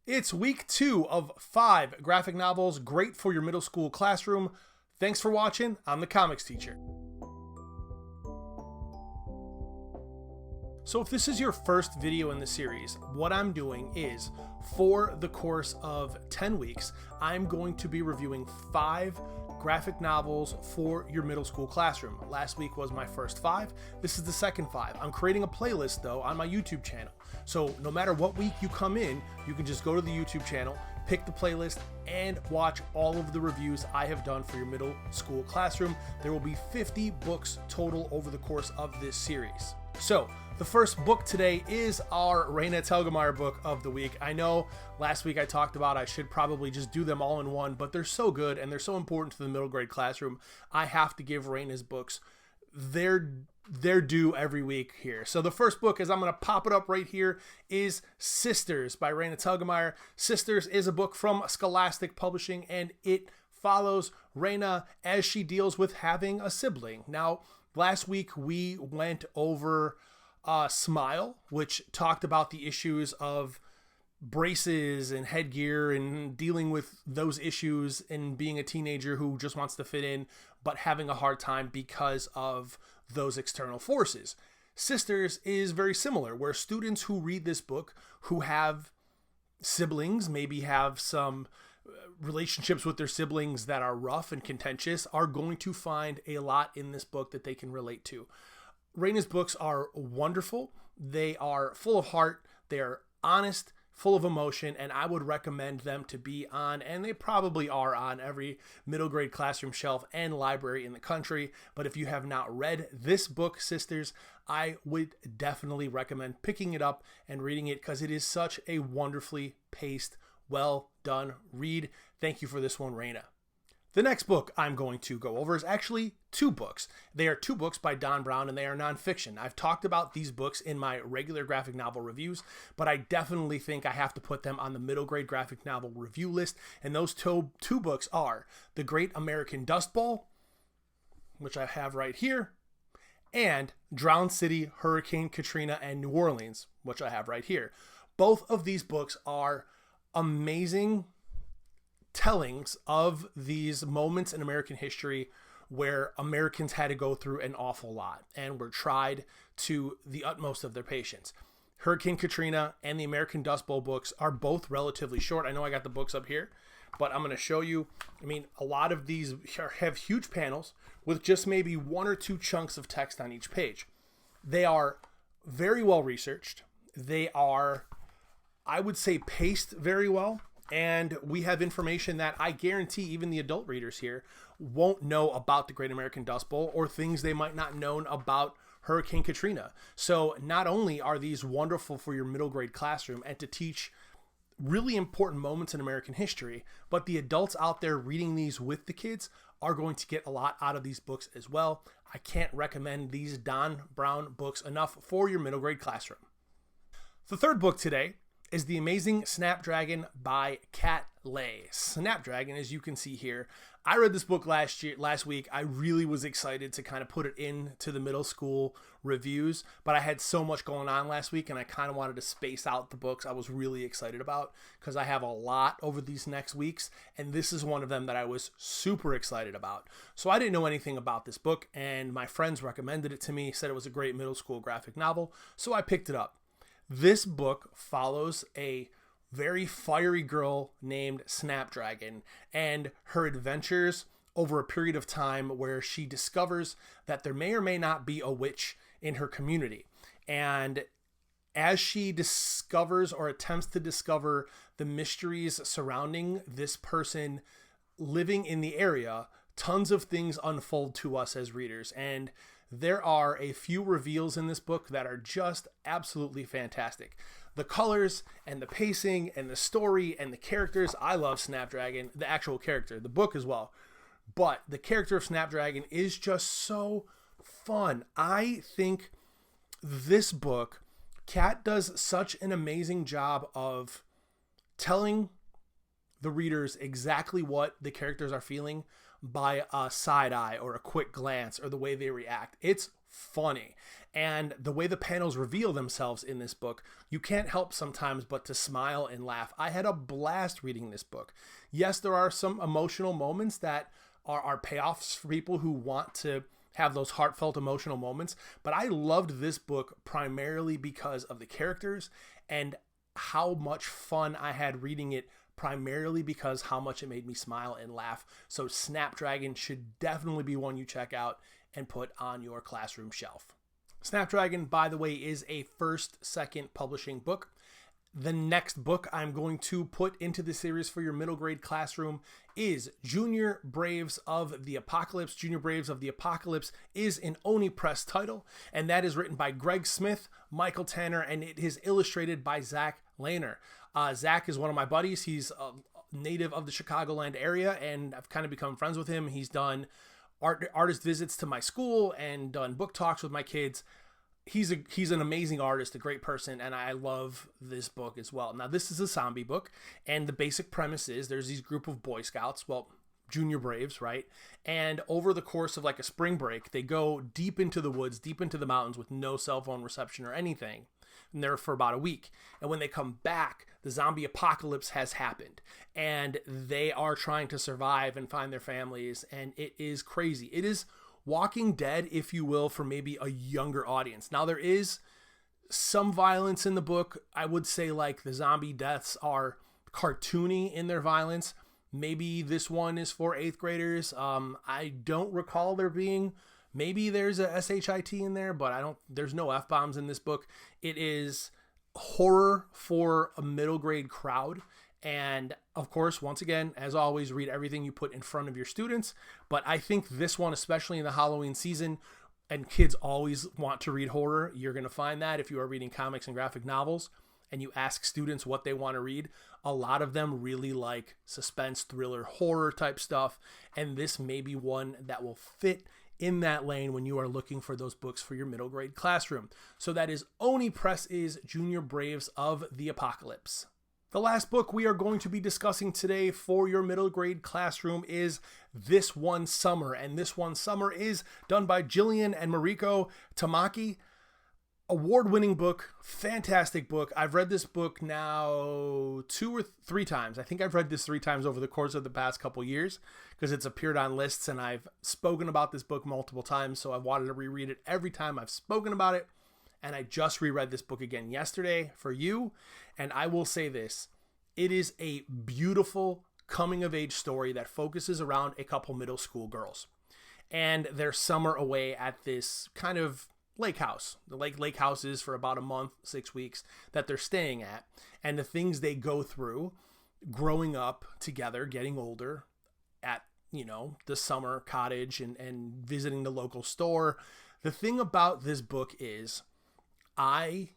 It's week 2 of 5 graphic novels great for your middle school classroom. Thanks for watching. I'm the comics teacher. So if this is your first video in the series, what I'm doing is, for the course of 10 weeks, I'm going to be reviewing 5 graphic novels for your middle school classroom. Last week was my first 5. This is the second 5. I'm creating a playlist though on my YouTube channel. So no matter what week you come in, you can just go to the YouTube channel, pick the playlist, and watch all of the reviews I have done for your middle school classroom. There will be 50 books total over the course of this series. So the first book today is our Raina Telgemeier book of the week. I know last week I talked about I should probably just do them all in one, but they're so good and they're so important to the middle grade classroom. I have to give Raina's books their due every week here. So the first book, as I'm going to pop it up right here, is Sisters by Raina Telgemeier. Sisters is a book from Scholastic Publishing, and it follows Reina as she deals with having a sibling. Now, last week we went over Smile, which talked about the issues of braces and headgear and dealing with those issues and being a teenager who just wants to fit in but having a hard time because of those external forces. Sisters is very similar, where students who read this book who have siblings, maybe have some relationships with their siblings that are rough and contentious, are going to find a lot in this book that they can relate to. Raina's books are wonderful. They are full of heart. They are honest, full of emotion, and I would recommend them to be on, and they probably are on, every middle grade classroom shelf and library in the country. But if you have not read this book, Sisters, I would definitely recommend picking it up and reading it, because it is such a wonderfully paced, well done read. Thank you for this one, Raina. The next book I'm going to go over is actually 2 books. They are 2 books by Don Brown, and they are nonfiction. I've talked about these books in my regular graphic novel reviews, but I definitely think I have to put them on the middle grade graphic novel review list. And those two books are The Great American Dust Bowl, which I have right here, and Drowned City, Hurricane Katrina, and New Orleans, which I have right here. Both of these books are amazing tellings of these moments in American history where Americans had to go through an awful lot and were tried to the utmost of their patience. Hurricane Katrina and the American Dust Bowl books are both relatively short. I know I got the books up here, but I'm going to show you. I mean, a lot of these have huge panels with just maybe 1 or 2 chunks of text on each page. They are very well researched. They are, I would say, paced very well. And we have information that I guarantee even the adult readers here won't know about the Great American Dust Bowl, or things they might not know about Hurricane Katrina. So not only are these wonderful for your middle grade classroom and to teach really important moments in American history, but the adults out there reading these with the kids are going to get a lot out of these books as well. I can't recommend these Don Brown books enough for your middle grade classroom. The third book today is The Amazing Snapdragon by Leyh. Snapdragon, as you can see here. I read this book last week. I really was excited to kind of put it into the middle school reviews, but I had so much going on last week and I kind of wanted to space out the books I was really excited about, because I have a lot over these next weeks, and this is one of them that I was super excited about. So I didn't know anything about this book, and my friends recommended it to me, said it was a great middle school graphic novel, so I picked it up. This book follows a very fiery girl named Snapdragon and her adventures over a period of time where she discovers that there may or may not be a witch in her community. And as she discovers or attempts to discover the mysteries surrounding this person living in the area, tons of things unfold to us as readers. And there are a few reveals in this book that are just absolutely fantastic. The colors and the pacing and the story and the characters. I love Snapdragon, the actual character, the book as well. But the character of Snapdragon is just so fun. I think this book, Kat does such an amazing job of telling the readers exactly what the characters are feeling by a side eye or a quick glance or the way they react. It's funny. And the way the panels reveal themselves in this book, you can't help sometimes but to smile and laugh. I had a blast reading this book. Yes, there are some emotional moments that are payoffs for people who want to have those heartfelt emotional moments, but I loved this book primarily because of the characters and how much fun I had reading it, primarily because how much it made me smile and laugh. So Snapdragon should definitely be one you check out and put on your classroom shelf. Snapdragon, by the way, is a second publishing book. The next book I'm going to put into the series for your middle grade classroom is Junior Braves of the Apocalypse. Junior Braves of the Apocalypse is an Oni Press title, and that is written by Greg Smith, Michael Tanner, and it is illustrated by Zach Lehner. Zach is one of my buddies. He's a native of the Chicagoland area, and I've kind of become friends with him. He's done artist visits to my school and done book talks with my kids. He's an amazing artist, a great person, and I love this book as well. Now, this is a zombie book, and the basic premise is there's these group of Boy Scouts, well, Junior Braves, right? And over the course of like a spring break, they go deep into the woods, deep into the mountains with no cell phone reception or anything. And they're for about a week. And when they come back, the zombie apocalypse has happened. And they are trying to survive and find their families. And it is crazy. It is Walking Dead, if you will, for maybe a younger audience. Now, there is some violence in the book. I would say like the zombie deaths are cartoony in their violence. Maybe this one is for 8th graders. I don't recall there being, maybe there's a SHIT in there, but there's no F-bombs in this book. It is horror for a middle grade crowd. And of course, once again, as always, read everything you put in front of your students. But I think this one, especially in the Halloween season, and kids always want to read horror, you're going to find that if you are reading comics and graphic novels and you ask students what they want to read, a lot of them really like suspense, thriller, horror type stuff. And this may be one that will fit in that lane when you are looking for those books for your middle grade classroom. So that is Oni Press's Junior Braves of the Apocalypse. The last book we are going to be discussing today for your middle grade classroom is This One Summer. And This One Summer is done by Jillian and Mariko. Tamaki. Award-winning book, fantastic book. I've read this book now 2 or 3 times. I think I've read this 3 times over the course of the past couple years because it's appeared on lists and I've spoken about this book multiple times. So I've wanted to reread it every time I've spoken about it. And I just reread this book again yesterday for you. And I will say this, it is a beautiful coming-of-age story that focuses around a couple middle school girls and their summer away at this kind of lake house. The lake house is for about a month, 6 weeks that they're staying at, and the things they go through growing up together, getting older at, the summer cottage and visiting the local store. The thing about this book is I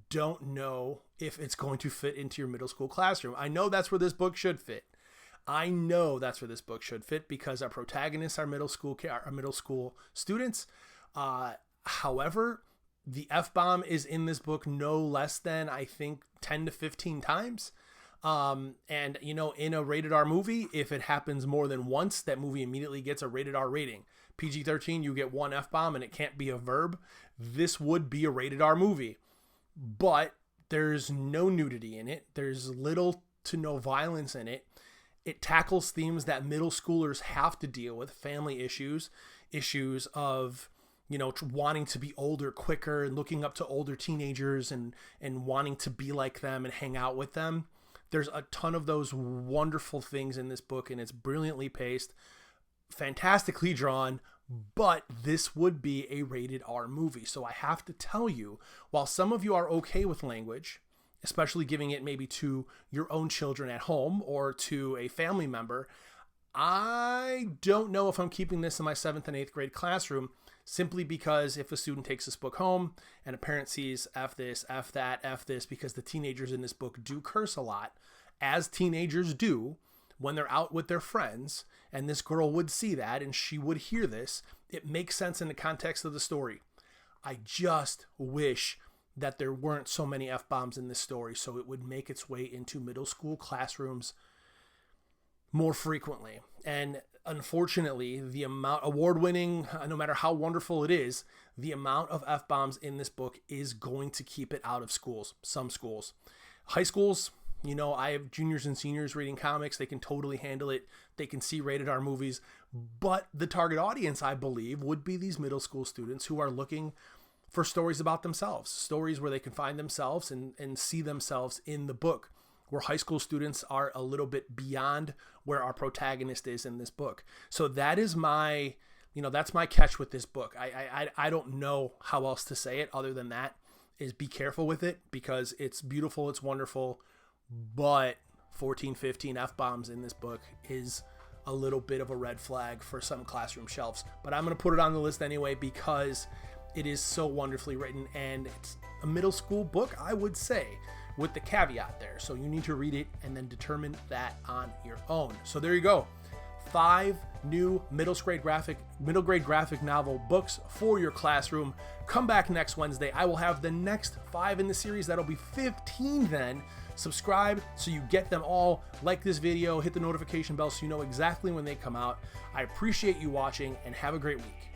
don't know if it's going to fit into your middle school classroom. I know that's where this book should fit. Because our protagonists are middle school students. However, the F-bomb is in this book no less than, I think, 10 to 15 times. And, in a rated R movie, if it happens more than once, that movie immediately gets a rated R rating. PG-13, you get 1 F-bomb and it can't be a verb. This would be a rated R movie. But there's no nudity in it. There's little to no violence in it. It tackles themes that middle schoolers have to deal with, family issues of, wanting to be older quicker and looking up to older teenagers and wanting to be like them and hang out with them. There's a ton of those wonderful things in this book, and it's brilliantly paced, fantastically drawn, but this would be a rated R movie. So I have to tell you, while some of you are okay with language, especially giving it maybe to your own children at home or to a family member, I don't know if I'm keeping this in my 7th and 8th grade classroom, simply because if a student takes this book home and a parent sees F this, F that, F this, because the teenagers in this book do curse a lot, as teenagers do when they're out with their friends, and this girl would see that and she would hear this, it makes sense in the context of the story. I just wish that there weren't so many F-bombs in this story so it would make its way into middle school classrooms more frequently. And unfortunately, the amount award-winning, no matter how wonderful it is, the amount of F-bombs in this book is going to keep it out of schools, some schools. High schools, you know, I have juniors and seniors reading comics. They can totally handle it. They can see rated R movies. But the target audience, I believe, would be these middle school students who are looking for stories about themselves, stories where they can find themselves and see themselves in the book, where high school students are a little bit beyond where our protagonist is in this book. So that is my, you know, that's my catch with this book. I don't know how else to say it other than that, is be careful with it, because it's beautiful, it's wonderful, but 14, 15 F-bombs in this book is a little bit of a red flag for some classroom shelves. But I'm going to put it on the list anyway because it is so wonderfully written, and it's a middle school book, I would say, with the caveat there. So you need to read it and then determine that on your own. So there you go. 5 new middle grade graphic novel books for your classroom. Come back next Wednesday. I will have the next 5 in the series. That'll be 15 then. Subscribe so you get them all. Like this video, hit the notification bell so you know exactly when they come out. I appreciate you watching, and have a great week.